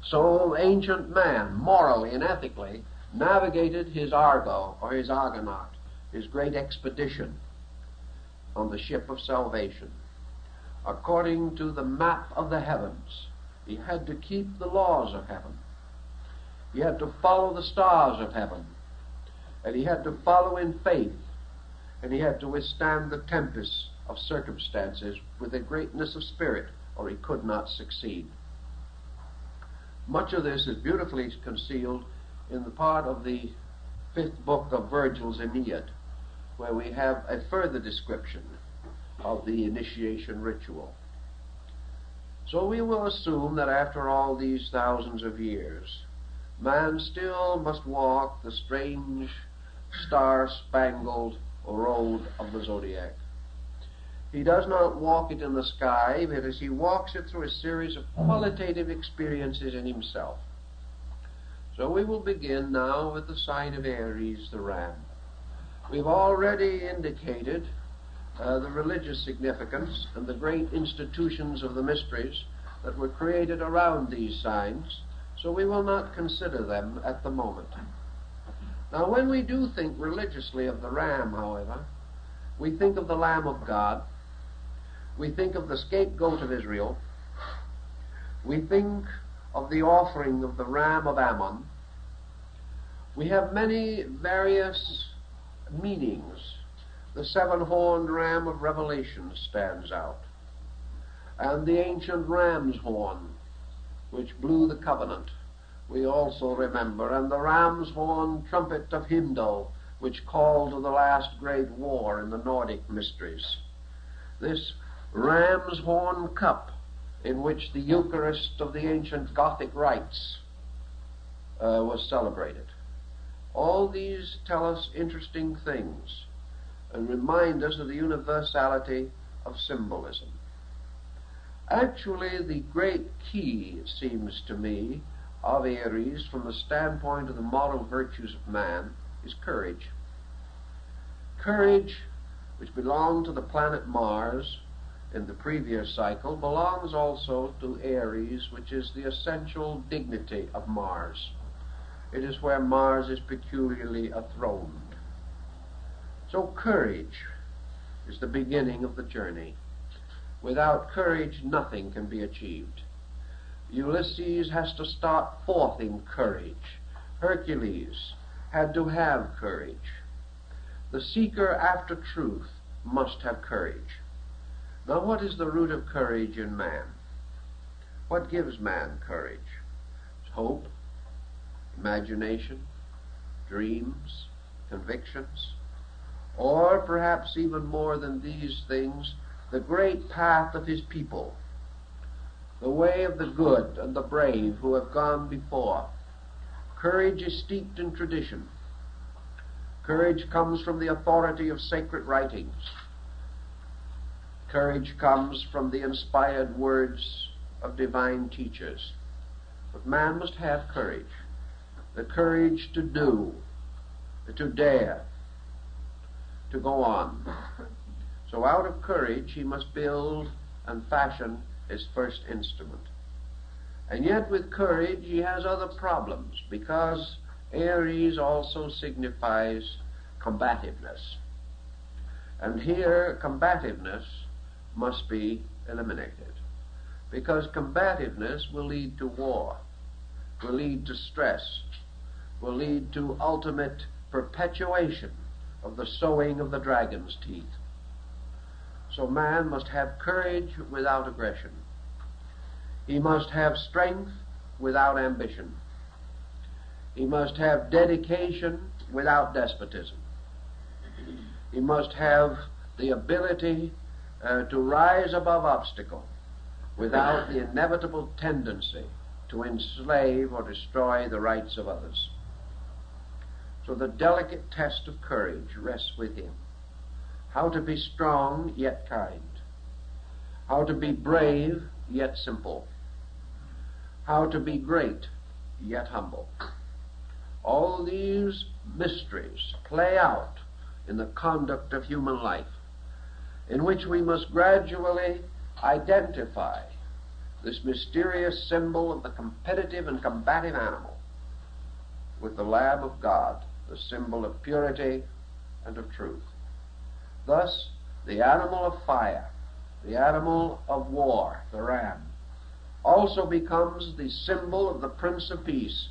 So ancient man, morally and ethically, navigated his Argo, or his Argonaut, his great expedition on the ship of salvation, according to the map of the heavens. He had to keep the laws of heaven. He had to follow the stars of heaven. And he had to follow in faith. And he had to withstand the tempests of circumstances with a greatness of spirit, or he could not succeed. Much of this is beautifully concealed in the part of the 5th book of Virgil's Aeneid, where we have a further description of the initiation ritual. So we will assume that after all these thousands of years, man still must walk the strange, star-spangled road of the zodiac. He does not walk it in the sky, but as he walks it through a series of qualitative experiences in himself. So we will begin now with the sign of Aries, the ram. We've already indicated the religious significance and the great institutions of the mysteries that were created around these signs, so we will not consider them at the moment. Now, when we do think religiously of the ram, however, we think of the Lamb of God, we think of the scapegoat of Israel, we think of the offering of the ram of Ammon. We have many various meanings. The 7-horned ram of Revelation stands out, and the ancient ram's horn, which blew the covenant, we also remember, and the ram's horn trumpet of Himdal, which called to the last great war in the Nordic mysteries. This ram's horn cup, in which the Eucharist of the ancient Gothic rites was celebrated. All these tell us interesting things and remind us of the universality of symbolism. Actually, the great key, it seems to me, of Aries, from the standpoint of the moral virtues of man, is courage. Courage, which belonged to the planet Mars in the previous cycle, belongs also to Aries, which is the essential dignity of Mars. It is where Mars is peculiarly enthroned. So courage is the beginning of the journey. Without courage, nothing can be achieved. Ulysses has to start forth in courage. Hercules had to have courage. The seeker after truth must have courage. Now, what is the root of courage in man? What gives man courage? It's hope, imagination, dreams, convictions, or perhaps even more than these things, the great path of his people, the way of the good and the brave who have gone before. Courage is steeped in tradition. Courage comes from the authority of sacred writings. Courage comes from the inspired words of divine teachers. But man must have courage. The courage to do, to dare, to go on. So out of courage he must build and fashion his first instrument. And yet with courage he has other problems, because Aries also signifies combativeness. And here combativeness must be eliminated, because combativeness will lead to war, will lead to stress, will lead to ultimate perpetuation of the sowing of the dragon's teeth. So man must have courage without aggression. He must have strength without ambition. He must have dedication without despotism. He must have the ability to rise above obstacle without the inevitable tendency to enslave or destroy the rights of others. So the delicate test of courage rests with him. How to be strong yet kind. How to be brave yet simple. How to be great yet humble. All these mysteries play out in the conduct of human life, in which we must gradually identify this mysterious symbol of the competitive and combative animal, with the Lamb of God, the symbol of purity and of truth. Thus, the animal of fire, the animal of war, the ram, also becomes the symbol of the Prince of Peace.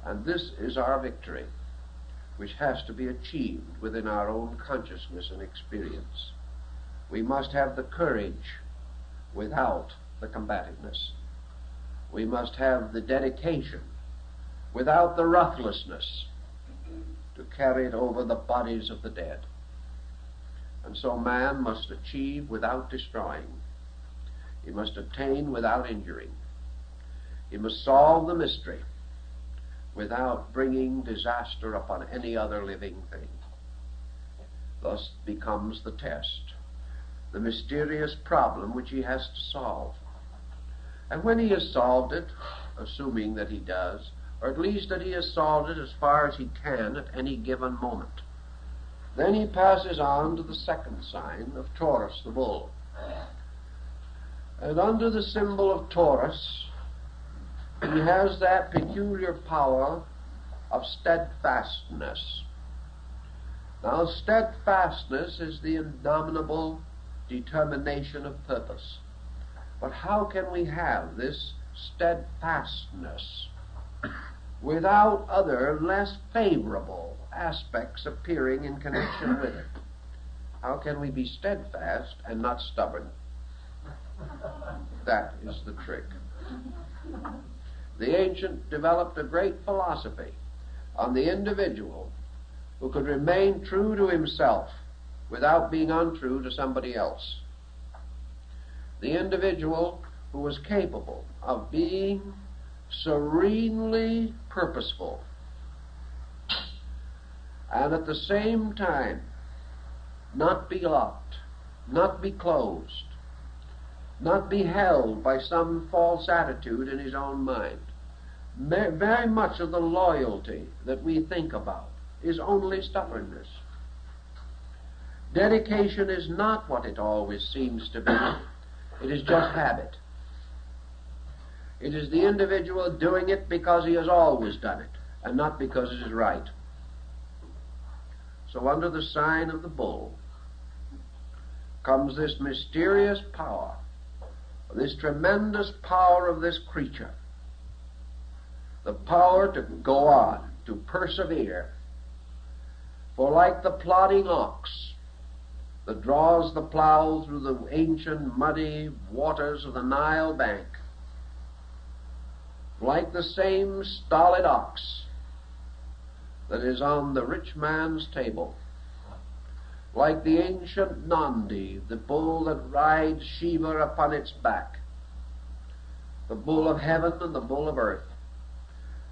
And this is our victory, which has to be achieved within our own consciousness and experience. We must have the courage without the combativeness. We must have the dedication without the ruthlessness to carry it over the bodies of the dead. And so man must achieve without destroying. He must attain without injuring. He must solve the mystery without bringing disaster upon any other living thing. Thus becomes the test, the mysterious problem which he has to solve. And when he has solved it, assuming that he does, or at least that he has solved it as far as he can at any given moment, then he passes on to the second sign of Taurus, the bull. And under the symbol of Taurus, he has that peculiar power of steadfastness. Now, steadfastness is the indomitable determination of purpose. But how can we have this steadfastness without other, less favorable aspects appearing in connection with it? How can we be steadfast and not stubborn? That is the trick. The ancient developed a great philosophy on the individual who could remain true to himself without being untrue to somebody else. The individual who was capable of being serenely purposeful and at the same time not be locked, not be closed, not be held by some false attitude in his own mind. Very much of the loyalty that we think about is only stubbornness. Dedication is not what it always seems to be. It is just habit. It is the individual doing it because he has always done it, and not because it is right. So under the sign of the bull comes this mysterious power, this tremendous power of this creature, the power to go on, to persevere. For like the plodding ox that draws the plow through the ancient muddy waters of the Nile bank, like the same stolid ox that is on the rich man's table, like the ancient Nandi, the bull that rides Shiva upon its back, the bull of heaven and the bull of earth,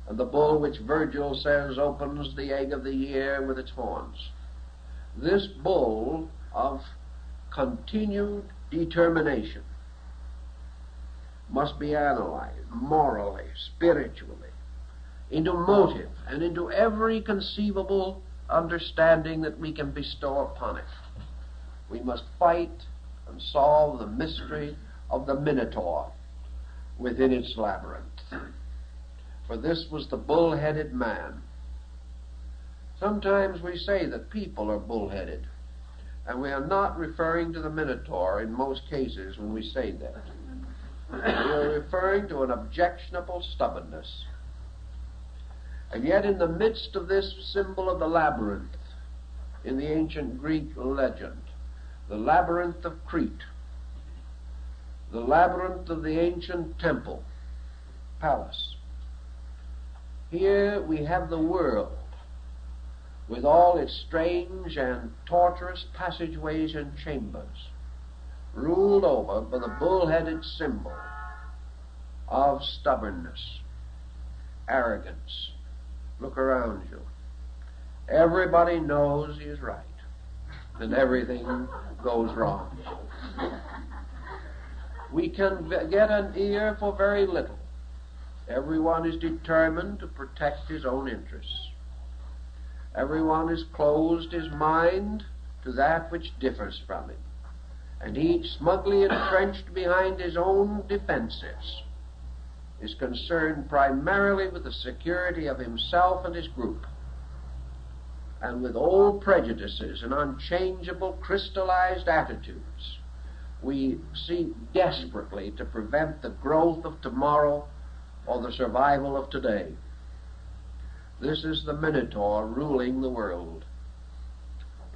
and the bull which Virgil says opens the egg of the year with its horns. This bull of continued determination must be analyzed morally, spiritually, into motive and into every conceivable understanding that we can bestow upon it. We must fight and solve the mystery of the Minotaur within its labyrinth. For this was the bull-headed man. Sometimes we say that people are bull-headed, and we are not referring to the Minotaur in most cases when we say that. We are referring to an objectionable stubbornness. And yet in the midst of this symbol of the labyrinth, in the ancient Greek legend, the labyrinth of Crete, the labyrinth of the ancient temple, palace, here we have the world with all its strange and tortuous passageways and chambers, ruled over by the bull-headed symbol of stubbornness, arrogance. Look around you. Everybody knows he is right, and everything goes wrong. We can get an ear for very little. Everyone is determined to protect his own interests. Everyone has closed his mind to that which differs from him. and each smugly entrenched behind his own defenses is concerned primarily with the security of himself and his group, and with old prejudices and unchangeable crystallized attitudes we seek desperately to prevent the growth of tomorrow or the survival of today. This is the Minotaur ruling the world.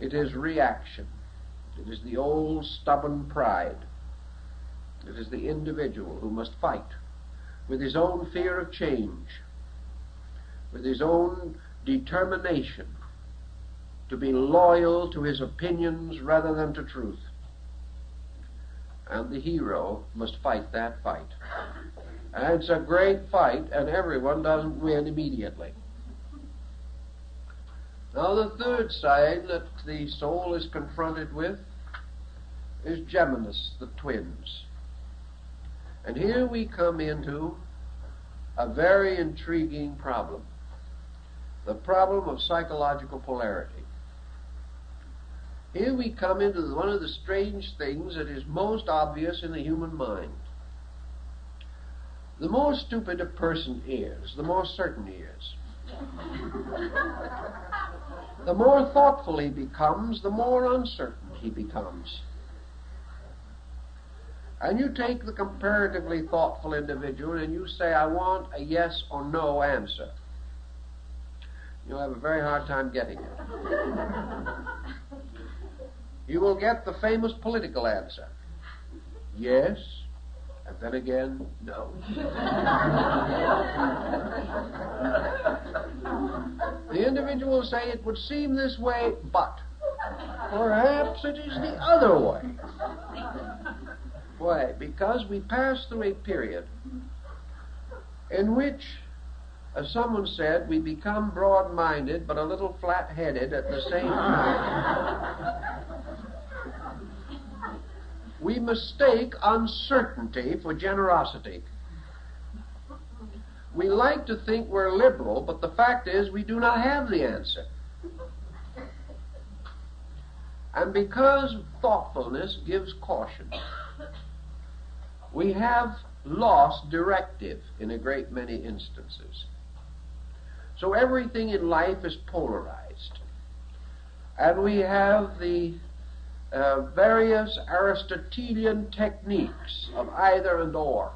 It is reaction. It is the old stubborn pride. It is the individual who must fight with his own fear of change, with his own determination to be loyal to his opinions rather than to truth. And the hero must fight that fight. And it's a great fight, and everyone doesn't win immediately. Now, the third sign that the soul is confronted with is Geminis, the twins. And here we come into a very intriguing problem, the problem of psychological polarity. Here we come into one of the strange things that is most obvious in the human mind. The more stupid a person is, the more certain he is. The more thoughtful he becomes, the more uncertain he becomes. And you take the comparatively thoughtful individual and you say, I want a yes or no answer. You'll have a very hard time getting it. You will get the famous political answer. Yes, and then again, no. The individual will say, it would seem this way, but perhaps it is the other way. Why? Because we pass through a period in which, as someone said, we become broad-minded but a little flat-headed at the same time. We mistake uncertainty for generosity. We like to think we're liberal, but the fact is we do not have the answer. And because thoughtfulness gives caution, we have lost directive in a great many instances. So everything in life is polarized. And we have the various Aristotelian techniques of either and or.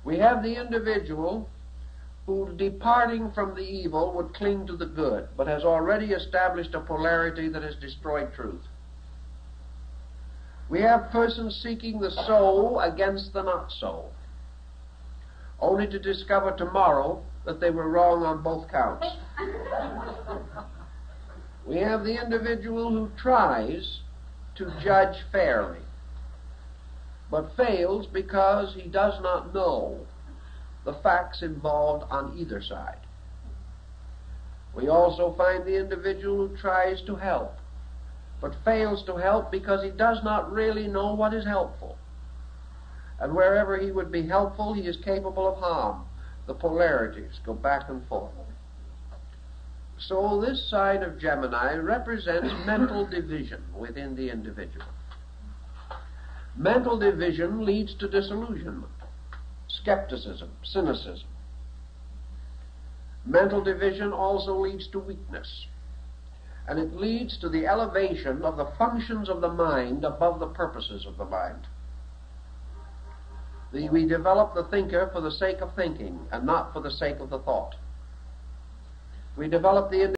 We have the individual who, departing from the evil, would cling to the good, but has already established a polarity that has destroyed truth. We have persons seeking the so against the not so, only to discover tomorrow that they were wrong on both counts. We have the individual who tries to judge fairly, but fails because he does not know the facts involved on either side. We also find the individual who tries to help, but fails to help because he does not really know what is helpful. And wherever he would be helpful, he is capable of harm. The polarities go back and forth. So this side of Gemini represents mental division within the individual. Mental division leads to disillusionment, skepticism, cynicism. Mental division also leads to weakness, and it leads to the elevation of the functions of the mind above the purposes of the mind. We develop the thinker for the sake of thinking and not for the sake of the thought. We develop the